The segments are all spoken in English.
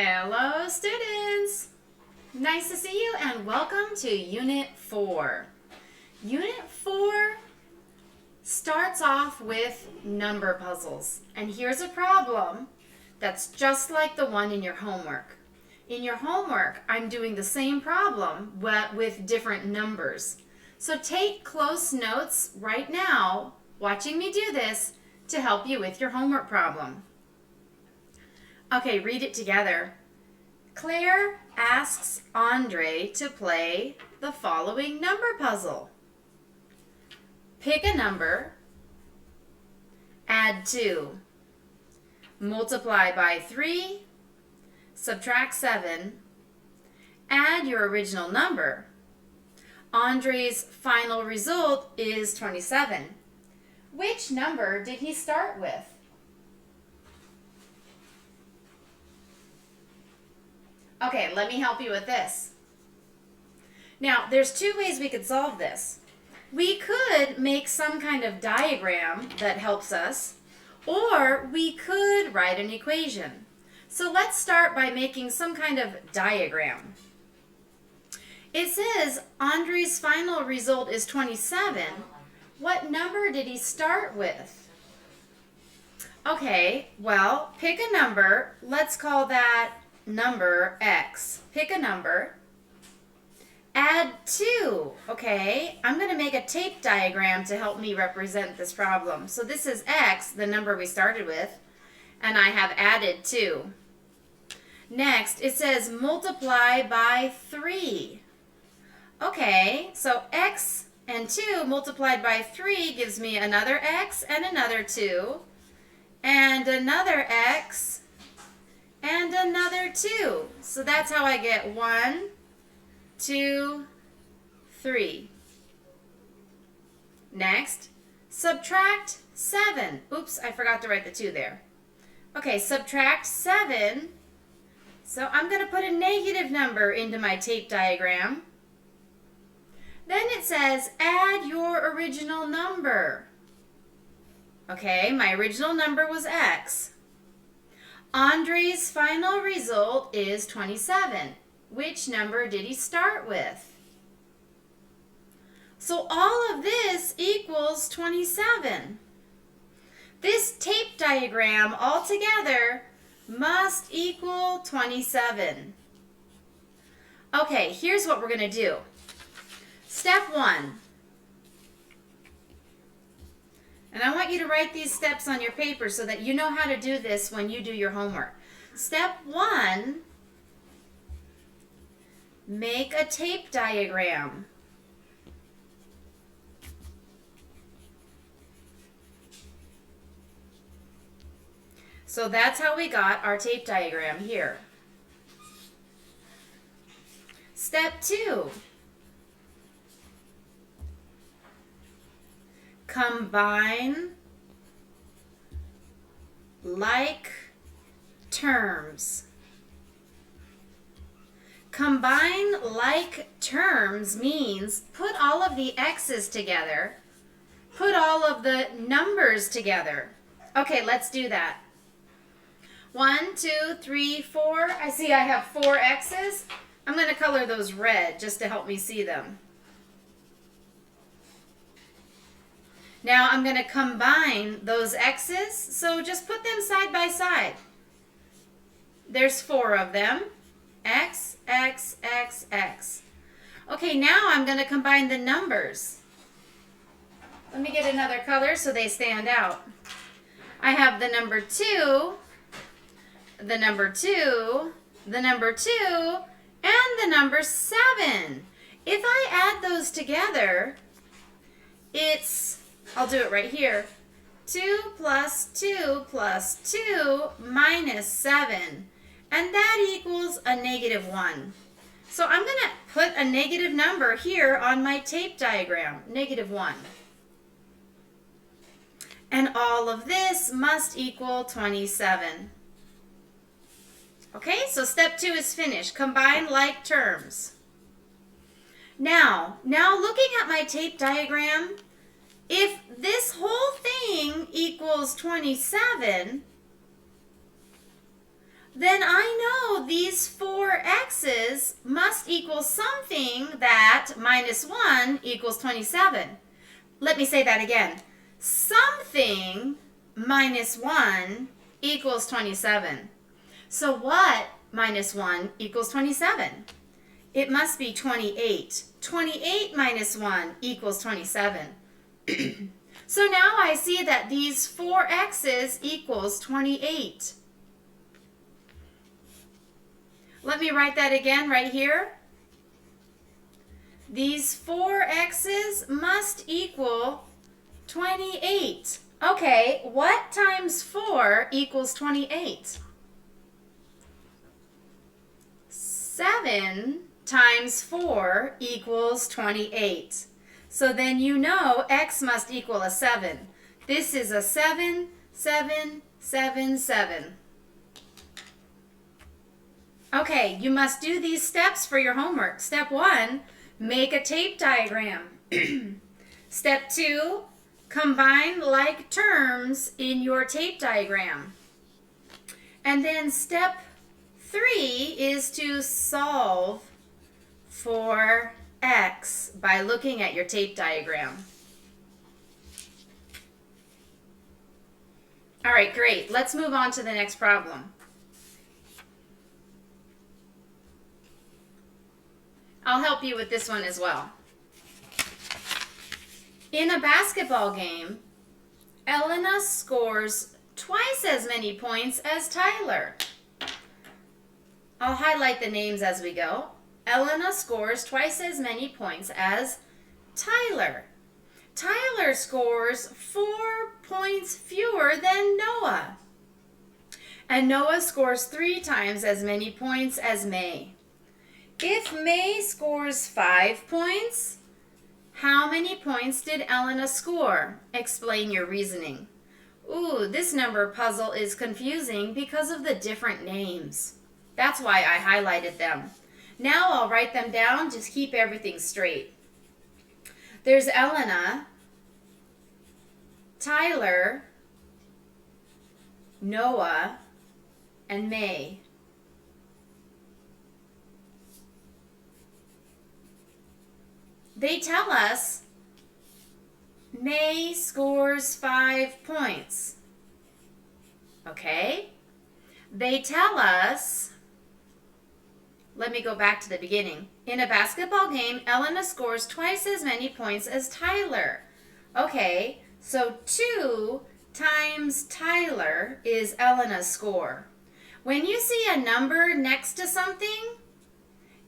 Hello students! Nice to see you and welcome to Unit 4. Unit 4 starts off with number puzzles. And here's a problem that's just like the one in your homework. In your homework, I'm doing the same problem but with different numbers. So take close notes right now, watching me do this, to help you with your homework problem. Okay, read it together. Claire asks Andre to play the following number puzzle. Pick a number, add 2, multiply by 3, subtract 7, add your original number. Andre's final result is 27. Which number did he start with? Okay, let me help you with this. Now, there's two ways we could solve this. We could make some kind of diagram that helps us, or we could write an equation. So let's start by making some kind of diagram. It says Andre's final result is 27. What number did he start with? Okay, well, pick a number. Let's call that number X. Pick a number. Add 2. Okay, I'm going to make a tape diagram to help me represent this problem. So this is X, the number we started with, and I have added 2. Next, it says multiply by 3. Okay, so X and 2 multiplied by 3 gives me another X and another 2, and another X, and another 2. So that's how I get 1, 2, 3. Next, subtract 7. Oops, I forgot to write the 2 there. Okay, subtract 7. So I'm going to put a negative number into my tape diagram. Then it says add your original number. Okay, my original number was X. Andre's final result is 27. Which number did he start with? So all of this equals 27. This tape diagram altogether must equal 27. Okay, here's what we're going to do. Step 1. And I want you to write these steps on your paper so that you know how to do this when you do your homework. Step 1, make a tape diagram. So that's how we got our tape diagram here. Step 2, combine like terms. Combine like terms means put all of the X's together, put all of the numbers together. Okay, let's do that. 1, 2, 3, 4. I see I have 4 X's. I'm going to color those red just to help me see them. Now I'm going to combine those X's, so just put them side by side. There's 4 of them. X, X, X, X. Okay, now I'm going to combine the numbers. Let me get another color so they stand out. I have the number 2, the number 2, the number 2, and the number 7. If I add those together, it's, I'll do it right here, 2 plus 2 plus 2 minus 7. And that equals a -1. So I'm going to put a negative number here on my tape diagram, -1. And all of this must equal 27. Okay, so step 2 is finished. Combine like terms. Now looking at my tape diagram, if this whole thing equals 27, then I know these 4 x's must equal something that minus 1 equals 27. Let me say that again. Something minus 1 equals 27. So what minus 1 equals 27? It must be 28. 28 minus 1 equals 27. So now I see that these 4 x's equals 28. Let me write that again right here. These 4 x's must equal 28. Okay, what times 4 equals 28? 7 times 4 equals 28. So then you know x must equal a 7. This is a 7, 7, 7, 7. Okay, you must do these steps for your homework. Step 1, make a tape diagram. Step 2, combine like terms in your tape diagram. And then step 3 is to solve for x by looking at your tape diagram. All right, great. Let's move on to the next problem. I'll help you with this one as well. In a basketball game, Elena scores twice as many points as Tyler. I'll highlight the names as we go. Elena scores twice as many points as Tyler. Tyler scores 4 points fewer than Noah. And Noah scores 3 times as many points as May. If May scores 5 points, how many points did Elena score? Explain your reasoning. Ooh, this number puzzle is confusing because of the different names. That's why I highlighted them. Now I'll write them down, just keep everything straight. There's Elena, Tyler, Noah, and May. They tell us May scores 5 points. Okay? They tell us, let me go back to the beginning. In a basketball game, Elena scores twice as many points as Tyler. Okay, so 2 times Tyler is Elena's score. When you see a number next to something,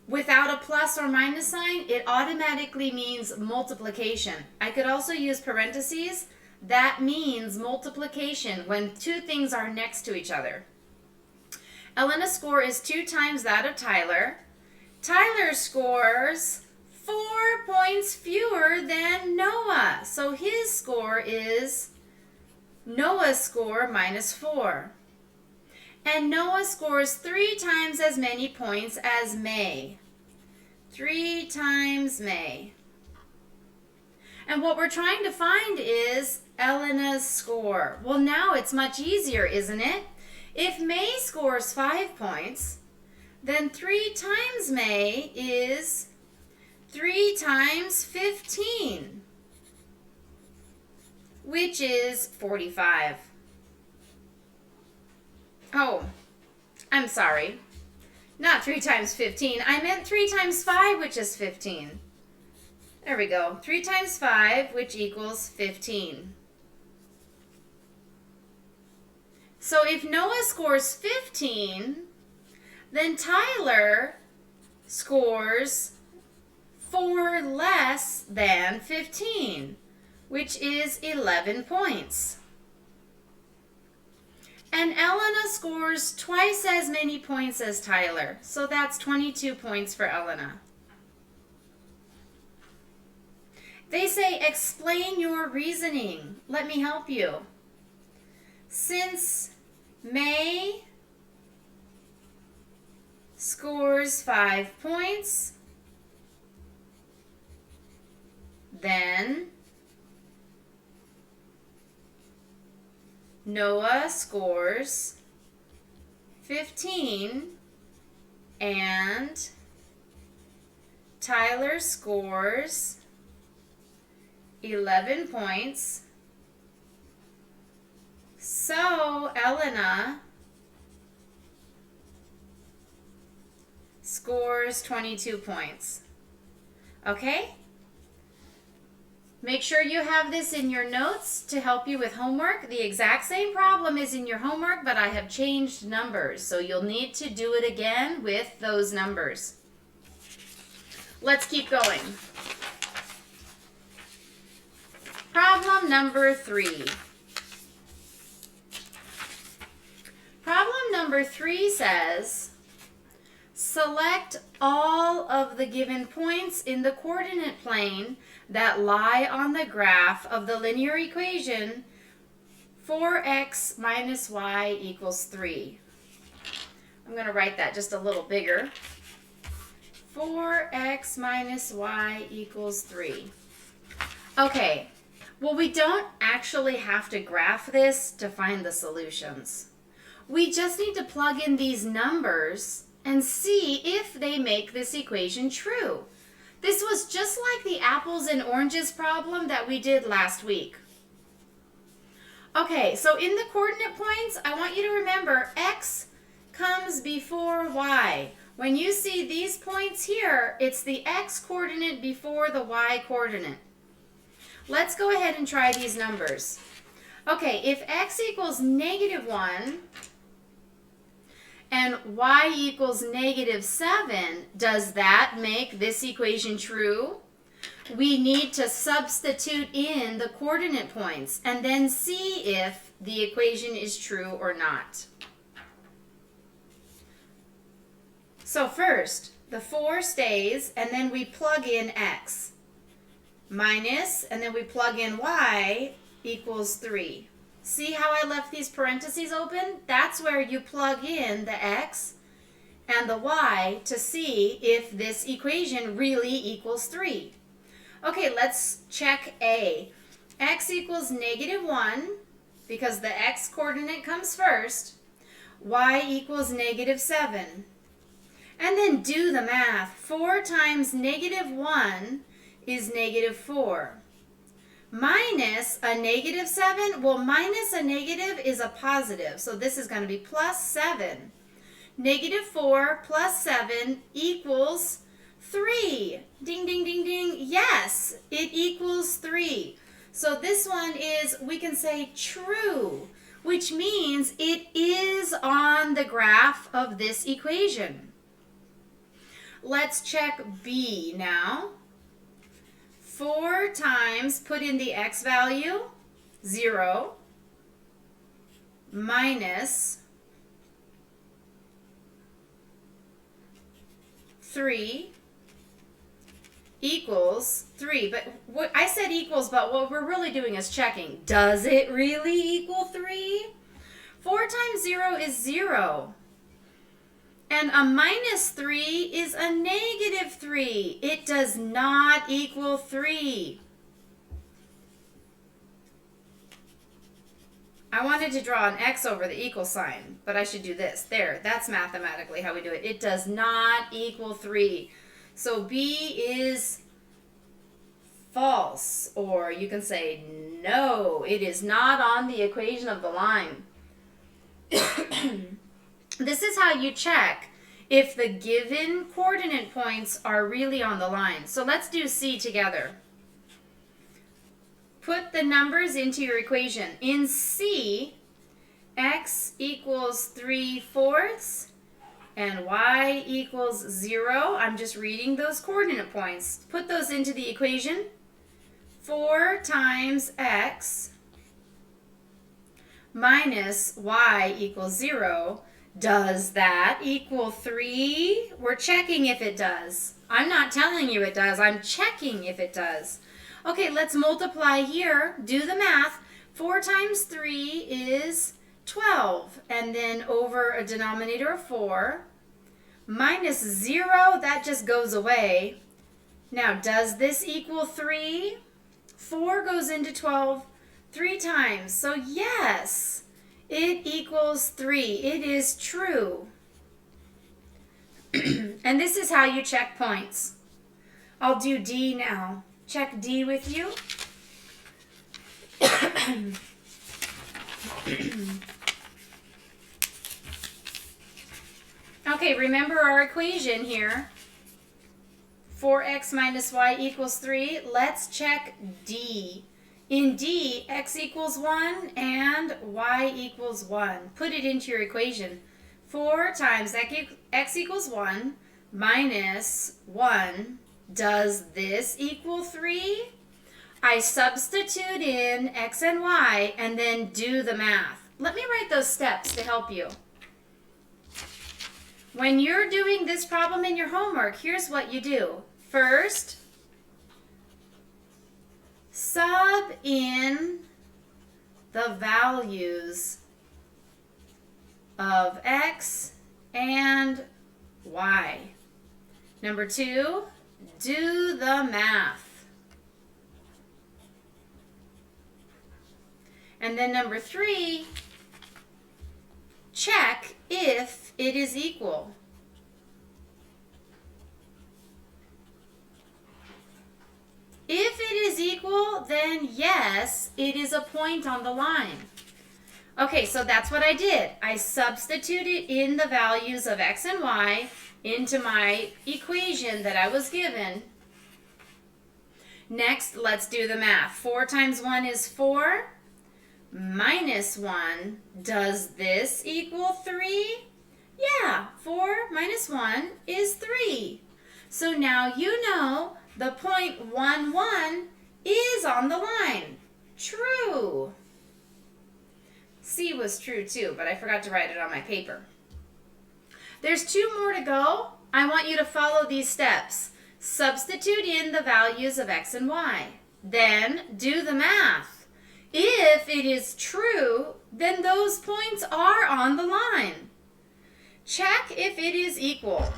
without a plus or minus sign, it automatically means multiplication. I could also use parentheses. That means multiplication when 2 things are next to each other. Elena's score is 2 times that of Tyler. Tyler scores 4 points fewer than Noah. So his score is Noah's score minus 4. And Noah scores 3 times as many points as May. 3 times May. And what we're trying to find is Elena's score. Well, now it's much easier, isn't it? If May scores 5 points, then 3 times May is 3 times 15, which is 45. Oh, I'm sorry. Not 3 times 15. I meant 3 times 5, which is 15. There we go. 3 times 5, which equals 15. So if Noah scores 15, then Tyler scores 4 less than 15, which is 11 points. And Elena scores twice as many points as Tyler, so that's 22 points for Elena. They say, explain your reasoning. Let me help you. Since May scores 5 points, then Noah scores 15 And Tyler scores 11 points. So Elena scores 22 points. Okay? Make sure you have this in your notes to help you with homework. The exact same problem is in your homework, but I have changed numbers. So you'll need to do it again with those numbers. Let's keep going. Problem number 3. Problem number 3 says, select all of the given points in the coordinate plane that lie on the graph of the linear equation 4x minus y equals 3. I'm going to write that just a little bigger. 4x minus y equals 3. Okay, well, we don't actually have to graph this to find the solutions. We just need to plug in these numbers and see if they make this equation true. This was just like the apples and oranges problem that we did last week. Okay, so in the coordinate points, I want you to remember x comes before y. When you see these points here, it's the x coordinate before the y coordinate. Let's go ahead and try these numbers. Okay, if x equals -1 and y equals -7, does that make this equation true? We need to substitute in the coordinate points and then see if the equation is true or not. So first, the 4 stays, and then we plug in x. Minus, and then we plug in y equals 3. See how I left these parentheses open? That's where you plug in the x and the y to see if this equation really equals 3. Okay, let's check A. X equals -1 because the x coordinate comes first. Y equals -7. And then do the math. 4 times -1 is -4. Minus a -7, well, minus a negative is a positive, so this is going to be +7. -4 plus 7 equals 3. Ding, ding, ding, ding. Yes, it equals 3. So this one is, we can say, true, which means it is on the graph of this equation. Let's check B now. 4 times, put in the x value, 0, minus 3 equals 3. But what I said equals, but what we're really doing is checking. Does it really equal 3? 4 times 0 is 0. And a -3 is a -3. It does not equal 3. I wanted to draw an X over the equal sign, but I should do this. There, that's mathematically how we do it. It does not equal 3. So B is false, or you can say no, it is not on the equation of the line. This is how you check if the given coordinate points are really on the line. So let's do C together. Put the numbers into your equation. In C, x equals 3/4 and y equals 0. I'm just reading those coordinate points. Put those into the equation. 4 times x minus y equals 0. Does that equal 3? We're checking if it does. I'm not telling you it does. I'm checking if it does. Okay, let's multiply here. Do the math. 4 times 3 is 12. And then over a denominator of 4. Minus 0, that just goes away. Now, does this equal 3? 4 goes into 12 3 times. So yes, it equals 3. It is true. And this is how you check points. I'll do D now. Check D with you. Okay, remember our equation here. 4x minus y equals 3. Let's check D. In D, x equals 1 and y equals 1. Put it into your equation. 4 times x equals 1 minus 1. Does this equal 3? I substitute in x and y and then do the math. Let me write those steps to help you. When you're doing this problem in your homework, here's what you do. First, sub in the values of x and y. Number 2, do the math. And then number 3, check if it is equal. If it is equal, then yes, it is a point on the line. Okay, so that's what I did. I substituted in the values of x and y into my equation that I was given. Next, let's do the math. 4 times 1 is 4. Minus 1, does this equal 3? Yeah, 4 minus 1 is 3. So now you know the point 1, 1 is on the line. True. C was true too, but I forgot to write it on my paper. There's 2 more to go. I want you to follow these steps. Substitute in the values of x and y. Then do the math. If it is true, then those points are on the line. Check if it is equal.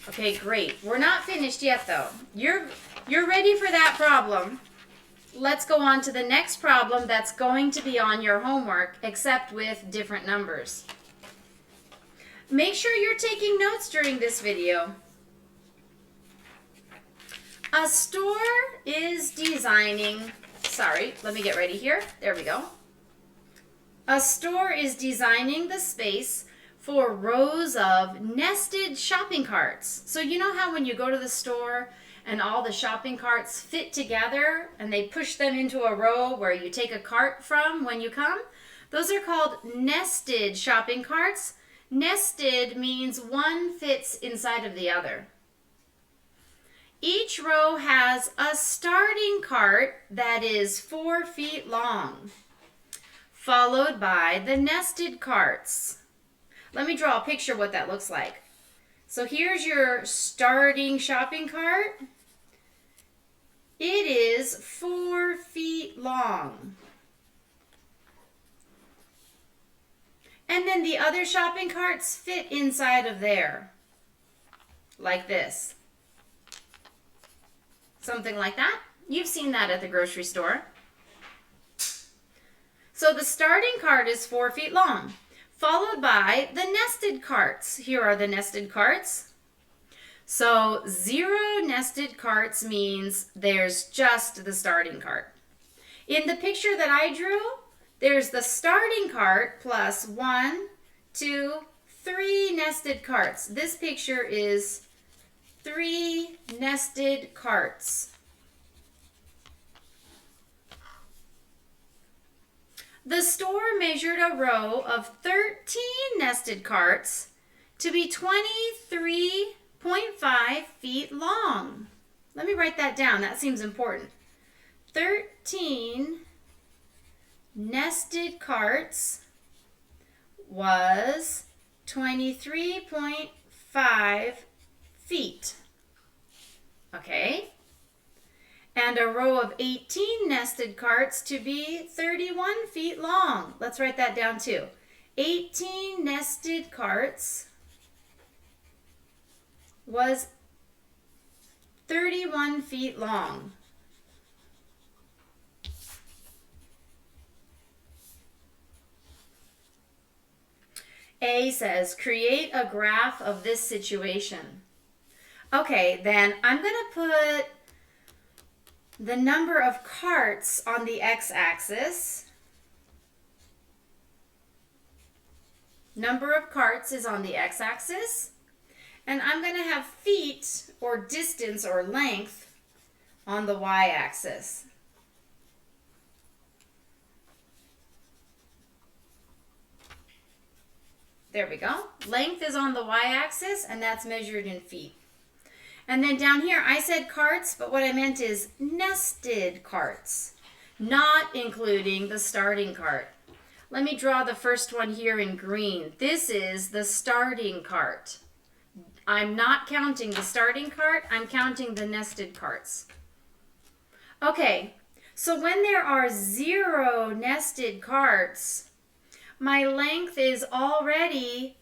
Okay, great. We're not finished yet, though. You're ready for that problem. Let's go on to the next problem that's going to be on your homework, except with different numbers. Make sure you're taking notes during this video. A store is designing... Sorry, let me get ready here. There we go. A store is designing the space for rows of nested shopping carts. So you know how when you go to the store and all the shopping carts fit together and they push them into a row where you take a cart from when you come? Those are called nested shopping carts. Nested means one fits inside of the other. Each row has a starting cart that is 4 feet long, followed by the nested carts. Let me draw a picture of what that looks like. So here's your starting shopping cart. It is 4 feet long. And then the other shopping carts fit inside of there, like this. Something like that. You've seen that at the grocery store. So the starting cart is 4 feet long, followed by the nested carts. Here are the nested carts. So 0 nested carts means there's just the starting cart. In the picture that I drew, there's the starting cart plus 1, 2, 3 nested carts. This picture is 3 nested carts. The store measured a row of 13 nested carts to be 23.5 feet long. Let me write that down. That seems important. 13 nested carts was 23.5 feet. Okay? And a row of 18 nested carts to be 31 feet long. Let's write that down too. 18 nested carts was 31 feet long. A says, create a graph of this situation. Okay, then I'm going to put the number of carts on the x-axis. Number of carts is on the x-axis. And I'm going to have feet or distance or length on the y-axis. There we go. Length is on the y-axis, and that's measured in feet. And then down here, I said carts, but what I meant is nested carts, not including the starting cart. Let me draw the first one here in green. This is the starting cart. I'm not counting the starting cart, I'm counting the nested carts. Okay, so when there are 0 nested carts, my length is already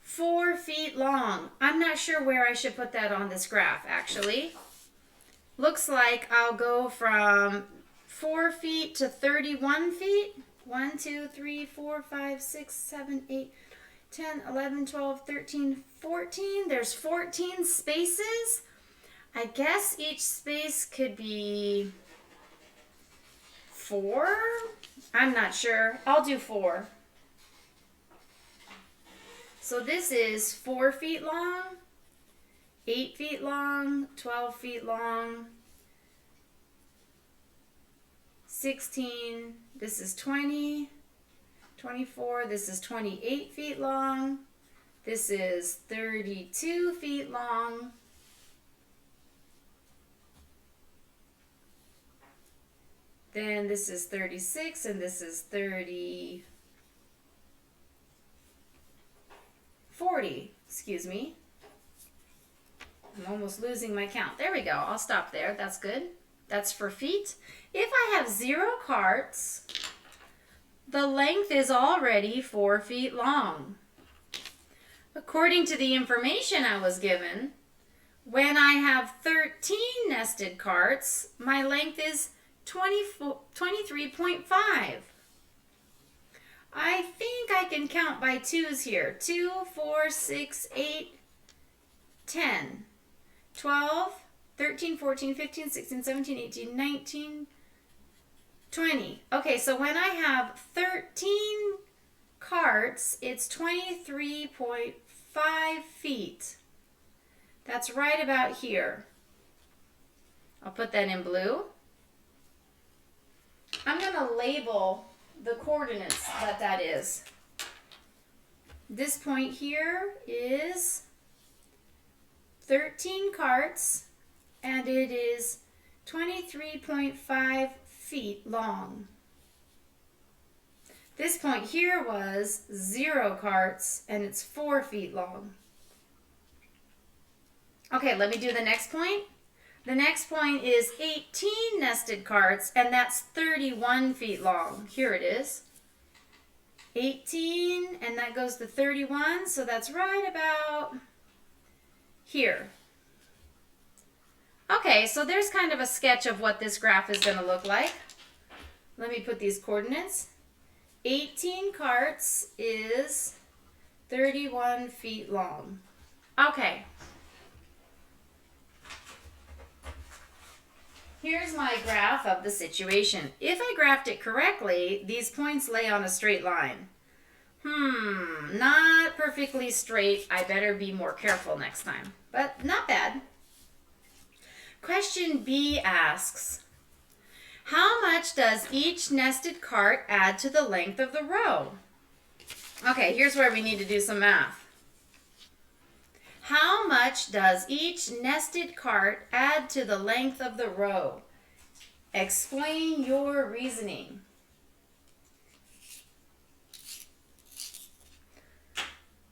4 feet long. I'm not sure where I should put that on this graph, actually. Looks like I'll go from 4 feet to 31 feet. 1, 2, 3, 4, 5, 6, 7, 8, 10, 11, 12, 13, 14. There's 14 spaces. I guess each space could be 4. I'm not sure. I'll do 4. So this is 4 feet long, 8 feet long, 12 feet long, 16, this is 20, 24, this is 28 feet long, this is 32 feet long, then this is 36, and this is 40, excuse me. I'm almost losing my count. There we go. I'll stop there. That's good. That's for feet. If I have 0 carts, the length is already 4 feet long. According to the information I was given, when I have 13 nested carts, my length is 23.5. I think I can count by 2s here. 2, 4, 6, 8, 10, 12, 13, 14, 15, 16, 17, 18, 19, 20. Okay, so when I have 13 carts, it's 23.5 feet. That's right about here. I'll put that in blue. I'm going to label the coordinates that is. This point here is 13 carts, and it is 23.5 feet long. This point here was 0 carts, and it's 4 feet long. Okay, let me do the next point. The next point is 18 nested carts, and that's 31 feet long. Here it is. 18, and that goes to 31, so that's right about here. Okay, so there's kind of a sketch of what this graph is going to look like. Let me put these coordinates. 18 carts is 31 feet long. Okay. Here's my graph of the situation. If I graphed it correctly, these points lay on a straight line. Not perfectly straight. I better be more careful next time, but not bad. Question B asks, how much does each nested cart add to the length of the row? Okay, here's where we need to do some math. How much does each nested cart add to the length of the row? Explain your reasoning.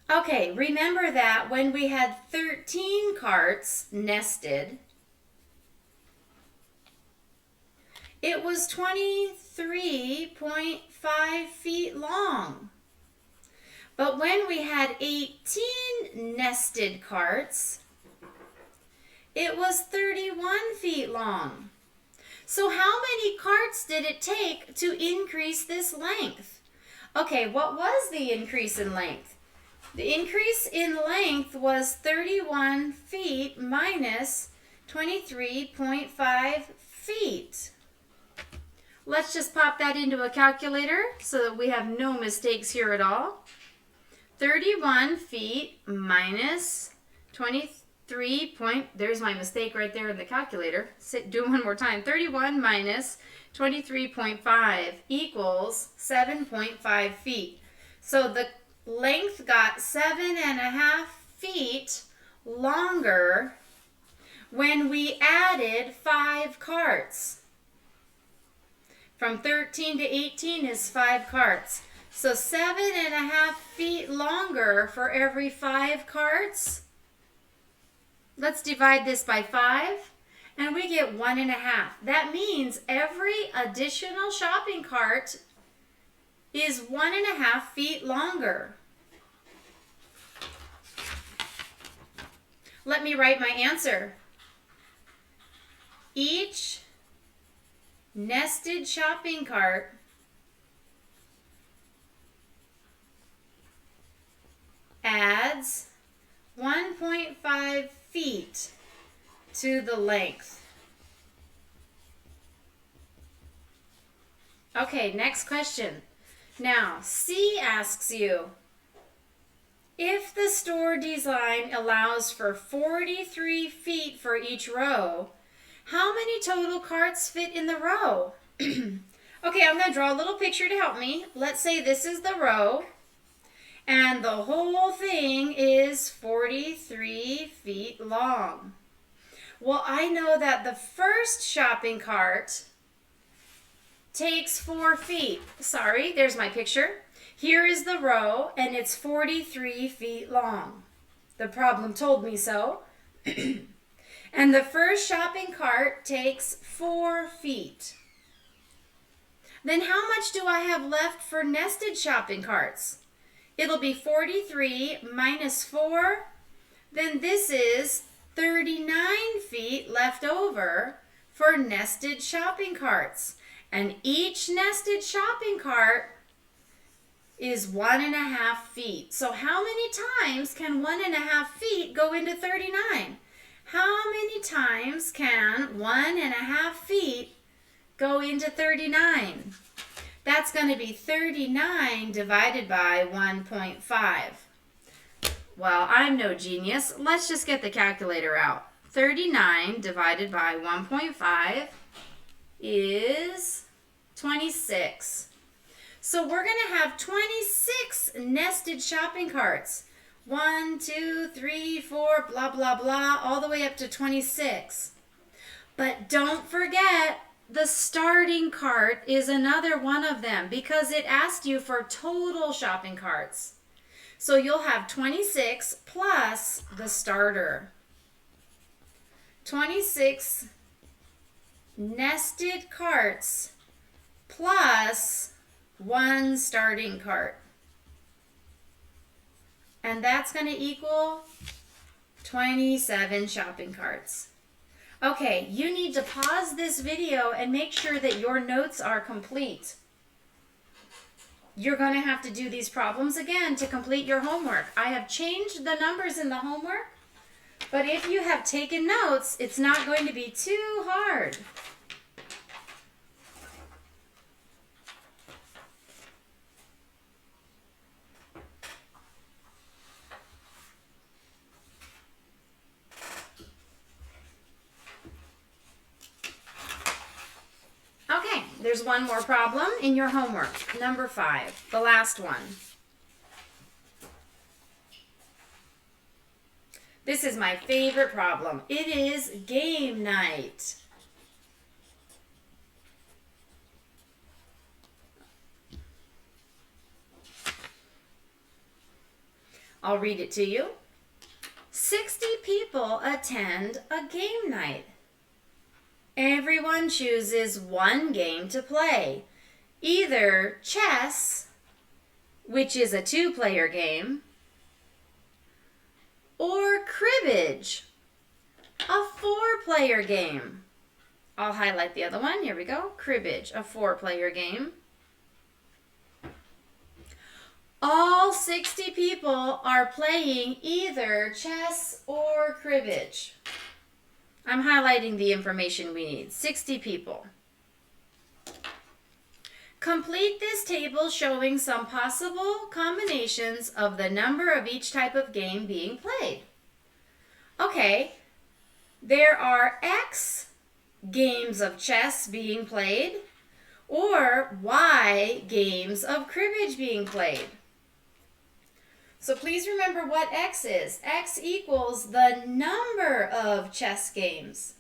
Okay, remember that when we had 13 carts nested, it was 23.5 feet long. But when we had 18 nested carts, it was 31 feet long. So how many carts did it take to increase this length? Okay, what was the increase in length? The increase in length was 31 feet minus 23.5 feet. Let's just pop that into a calculator so that we have no mistakes here at all. 31 feet minus 23 there's my mistake right there in the calculator. Do it one more time. 31 minus 23.5 equals 7.5 feet. So the length got 7.5 feet longer when we added 5 carts. From 13 to 18 is 5 carts. So 7.5 feet longer for every 5 carts. Let's divide this by 5 and we get 1.5. That means every additional shopping cart is 1.5 feet longer. Let me write my answer. Each nested shopping cart adds 1.5 feet to the length. Okay, next question. Now, C asks you, if the store design allows for 43 feet for each row, how many total carts fit in the row? Okay, I'm going to draw a little picture to help me. Let's say this is the row, and the whole thing is 43 feet long. Well, I know that the first shopping cart takes 4 feet. Sorry, there's my picture. Here is the row, and it's 43 feet long. The problem told me so. And the first shopping cart takes 4 feet. Then how much do I have left for nested shopping carts? It'll be 43 minus 4. Then this is 39 feet left over for nested shopping carts. And each nested shopping cart is 1.5 feet. So how many times can 1.5 feet go into 39? How many times can 1.5 feet go into 39? That's going to be 39 divided by 1.5. Well, I'm no genius. Let's just get the calculator out. 39 divided by 1.5 is 26. So we're going to have 26 nested shopping carts. 1, 2, 3, 4, blah, blah, blah, all the way up to 26. But don't forget, the starting cart is another one of them because it asked you for total shopping carts. So you'll have 26 plus the starter. 26 nested carts plus 1 starting cart. And that's going to equal 27 shopping carts. Okay, you need to pause this video and make sure that your notes are complete. You're going to have to do these problems again to complete your homework. I have changed the numbers in the homework, but if you have taken notes, it's not going to be too hard. Okay, there's one more problem in your homework. Number 5, the last one. This is my favorite problem. It is game night. I'll read it to you. 60 people attend a game night. Everyone chooses one game to play. Either chess, which is a 2-player game, or cribbage, a 4-player game. I'll highlight the other one. Here we go. Cribbage, a 4-player game. all 60 people are playing either chess or cribbage. I'm highlighting the information we need. 60 people. Complete this table showing some possible combinations of the number of each type of game being played. Okay, there are X games of chess being played or Y games of cribbage being played. So please remember what X is. X equals the number of chess games.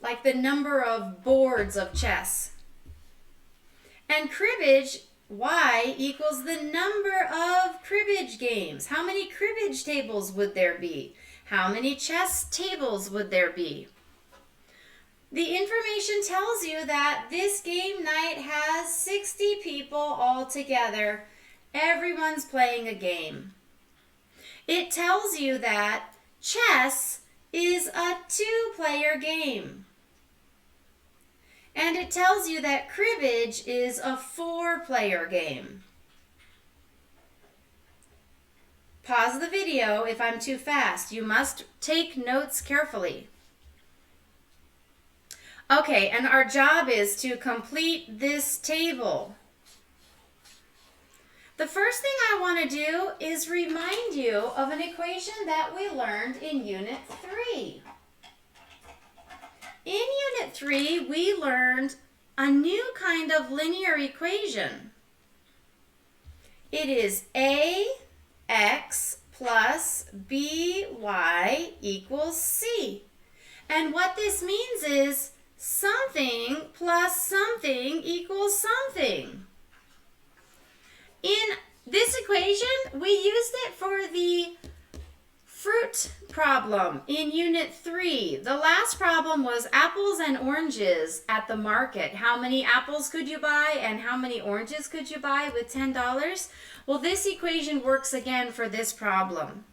Like the number of boards of chess. And cribbage, Y equals the number of cribbage games. How many cribbage tables would there be? How many chess tables would there be? The information tells you that this game night has 60 people all together. Everyone's playing a game. It tells you that chess is a 2-player game. And it tells you that cribbage is a 4-player game. Pause the video if I'm too fast. You must take notes carefully. Okay, and our job is to complete this table. The first thing I want to do is remind you of an equation that we learned in Unit 3. In Unit 3, we learned a new kind of linear equation. It is AX plus BY equals C. And what this means is something plus something equals something. In this equation, we used it for the fruit problem in Unit 3. The last problem was apples and oranges at the market. How many apples could you buy and how many oranges could you buy with $10? Well, this equation works again for this problem.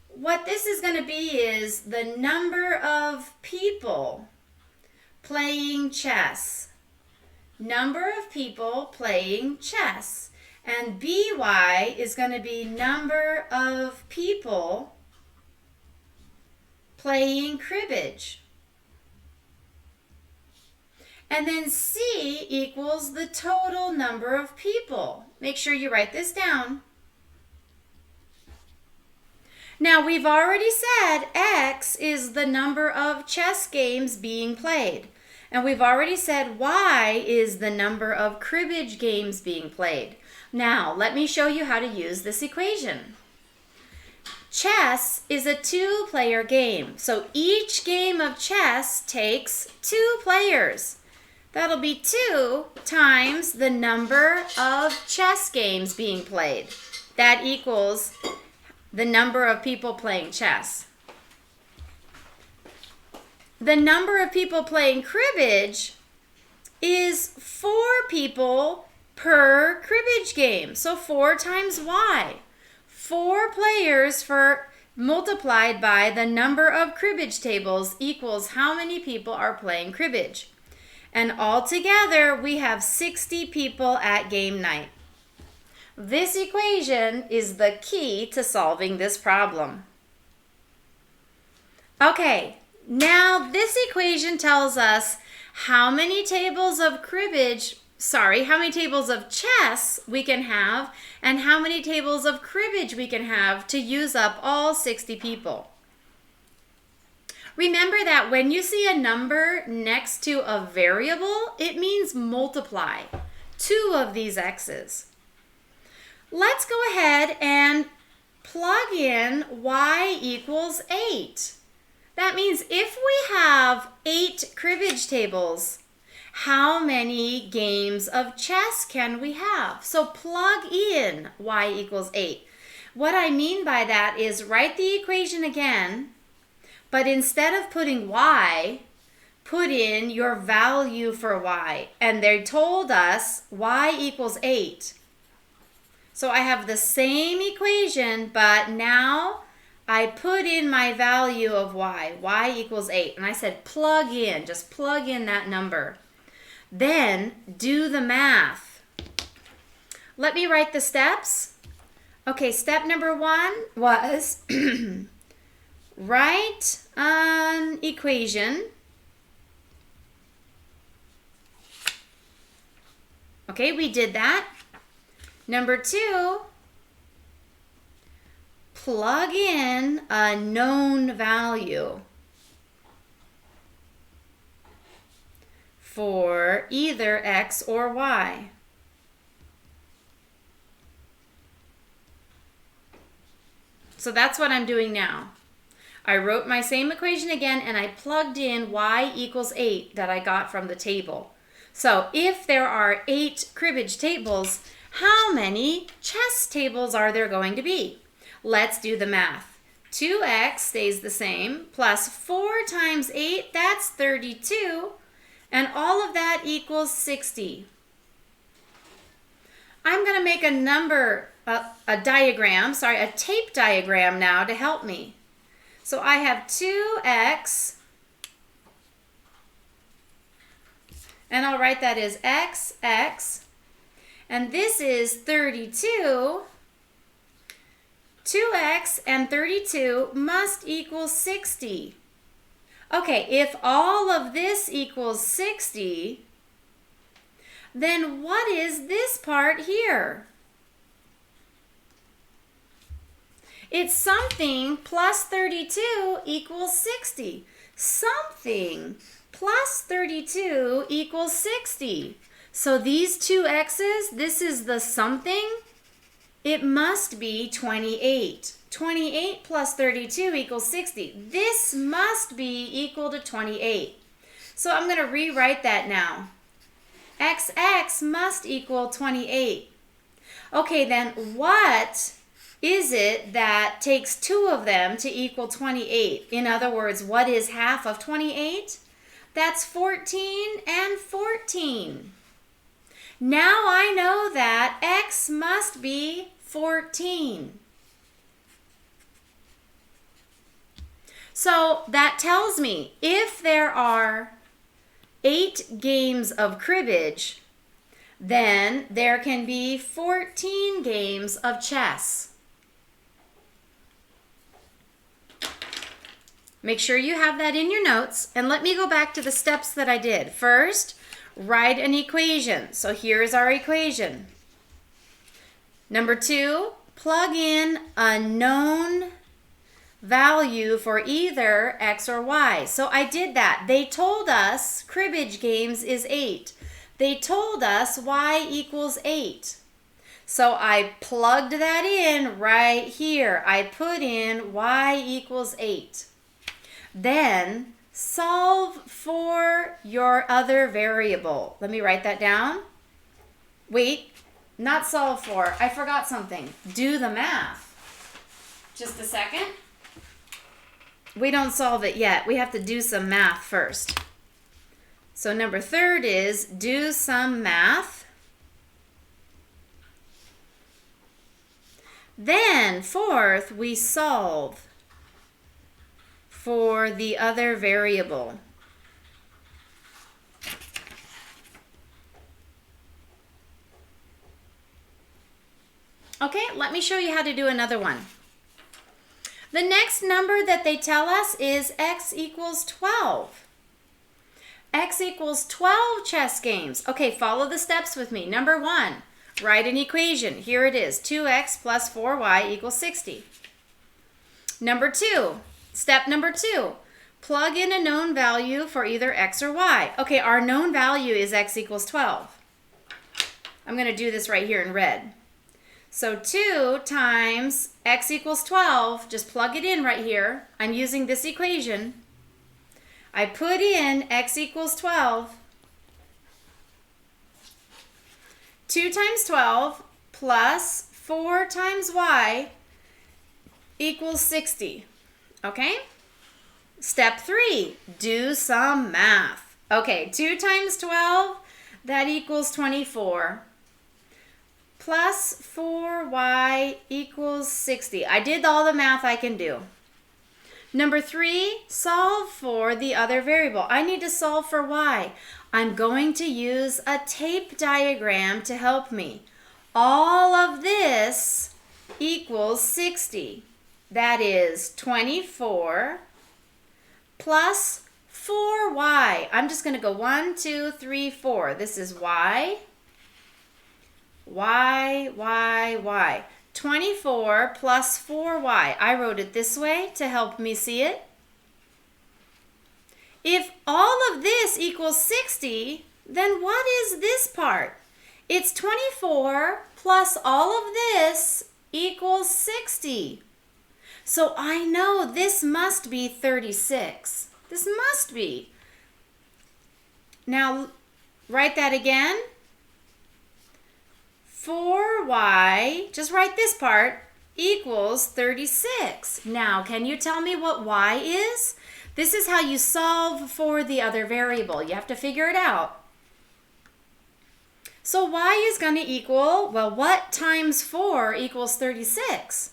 What this is going to be is the number of people playing chess. Number of people playing chess. And BY is going to be number of people playing cribbage. And then C equals the total number of people. Make sure you write this down. Now we've already said X is the number of chess games being played. And we've already said Y is the number of cribbage games being played. Now, let me show you how to use this equation. Chess is a 2-player game, so each game of chess takes 2 players. That'll be 2 times the number of chess games being played. That equals the number of people playing chess. The number of people playing cribbage is 4 people per cribbage game. So 4 times Y. 4 players multiplied by the number of cribbage tables equals how many people are playing cribbage. And altogether, we have 60 people at game night. This equation is the key to solving this problem. Okay, now this equation tells us how many tables of chess we can have and how many tables of cribbage we can have to use up all 60 people. Remember that when you see a number next to a variable, it means multiply 2 of these x's. Let's go ahead and plug in y equals 8. That means if we have 8 cribbage tables, how many games of chess can we have? So plug in y equals 8. What I mean by that is write the equation again, but instead of putting y, put in your value for y. And they told us y equals 8. So I have the same equation, but now I put in my value of y equals 8. And I said plug in, just plug in that number. Then do the math. Let me write the steps. Okay, step number 1 was write an equation. Okay, we did that. Number 2, plug in a known value for either X or Y. So that's what I'm doing now. I wrote my same equation again and I plugged in Y equals 8 that I got from the table. So if there are 8 cribbage tables, how many chess tables are there going to be? Let's do the math. 2x stays the same, plus 4 times 8, that's 32, and all of that equals 60. I'm going to make a tape diagram now to help me. So I have 2x, and I'll write that as x, and this is 32. 2x and 32 must equal 60. Okay, if all of this equals 60, then what is this part here? It's something plus 32 equals 60. Something plus 32 equals 60. So these two x's, this is the something. It must be 28. 28 plus 32 equals 60. This must be equal to 28. So I'm going to rewrite that now. XX must equal 28. Okay, then what is it that takes 2 of them to equal 28? In other words, what is half of 28? That's 14 and 14. Now I know that X must be 14. So that tells me if there are 8 games of cribbage, then there can be 14 games of chess. Make sure you have that in your notes, and let me go back to the steps that I did. First, write an equation. So here's our equation. Number 2, plug in a known value for either X or Y. So I did that. They told us cribbage games is 8. They told us Y equals 8. So I plugged that in right here. I put in Y equals 8. Then solve for your other variable. Let me write that down. Wait, not solve for. I forgot something. Do the math. Just a second. We don't solve it yet. We have to do some math first. So number 3 is do some math. Then 4th, we solve for the other variable. Okay, let me show you how to do another one. The next number that they tell us is X equals 12. X equals 12 chess games. Okay, follow the steps with me. Number 1, write an equation. Here it is. 2x plus 4y equals 60. Number 2, step number 2, plug in a known value for either X or Y. Okay, our known value is X equals 12. I'm going to do this right here in red. So 2 times X equals 12, just plug it in right here. I'm using this equation. I put in X equals 12. 2 times 12 plus 4 times Y equals 60. Okay? Step 3, do some math. Okay, 2 times 12, that equals 24. Plus 4y equals 60. I did all the math I can do. Number 3, solve for the other variable. I need to solve for y. I'm going to use a tape diagram to help me. All of this equals 60. That is 24 plus 4y. I'm just going to go 1, 2, 3, 4. This is y. Y. 24 plus 4y. I wrote it this way to help me see it. If all of this equals 60, then what is this part? It's 24 plus all of this equals 60. So I know this must be 36. This must be. Now, write that again. 4y, just write this part, equals 36. Now, can you tell me what y is? This is how you solve for the other variable. You have to figure it out. So y is going to equal, well, what times 4 equals 36?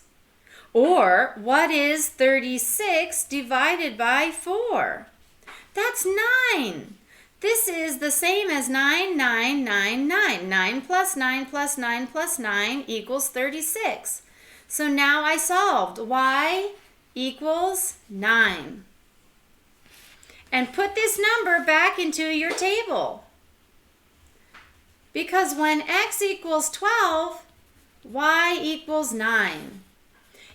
Or what is 36 divided by 4? That's 9. This is the same as 9, 9, 9, 9. 9 plus 9 plus 9 plus 9 equals 36. So now I solved. Y equals 9. And put this number back into your table. Because when x equals 12, y equals 9.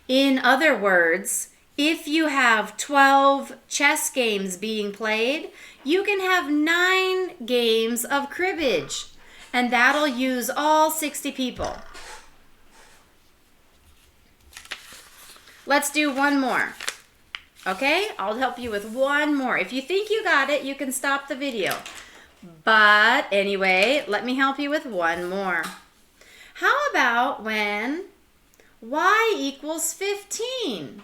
In other words, if you have 12 chess games being played, you can have 9 games of cribbage, and that'll use all 60 people. Let's do one more. Okay, I'll help you with one more. If you think you got it, you can stop the video. But anyway, let me help you with one more. How about when y equals 15?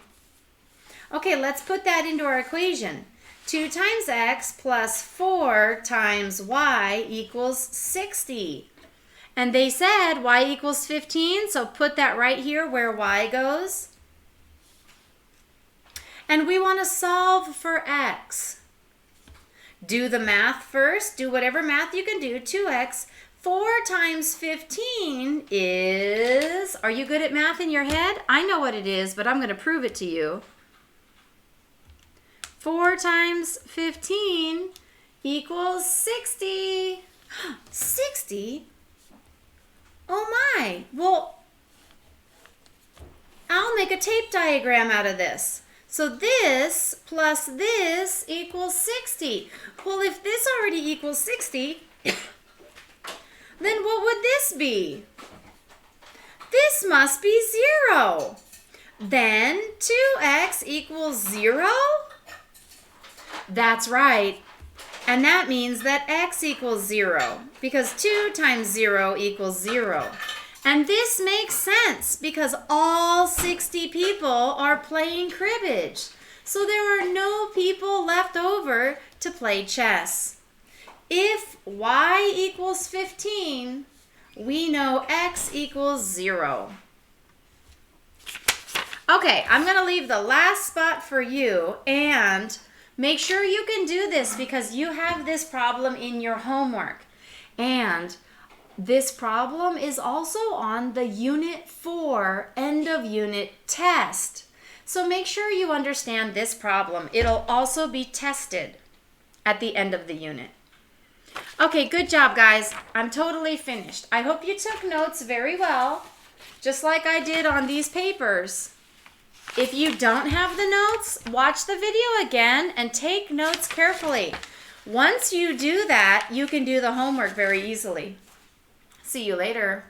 Okay, let's put that into our equation. 2 times x plus 4 times y equals 60. And they said y equals 15, so put that right here where y goes. And we want to solve for x. Do the math first. Do whatever math you can do. 2x. 4 times 15 is... Are you good at math in your head? I know what it is, but I'm going to prove it to you. 4 times 15 equals 60. 60? Oh my. Well, I'll make a tape diagram out of this. So this plus this equals 60. Well, if this already equals 60, then what would this be? This must be 0. Then 2x equals 0? That's right. And that means that x equals 0 because 2 times 0 equals 0. And this makes sense because all 60 people are playing cribbage. So there are no people left over to play chess. If y equals 15, we know x equals 0. Okay, I'm going to leave the last spot for you, and make sure you can do this because you have this problem in your homework. And this problem is also on the Unit 4 end of unit test. So make sure you understand this problem. It'll also be tested at the end of the unit. Okay, good job, guys. I'm totally finished. I hope you took notes very well, just like I did on these papers. If you don't have the notes, watch the video again and take notes carefully. Once you do that, you can do the homework very easily. See you later.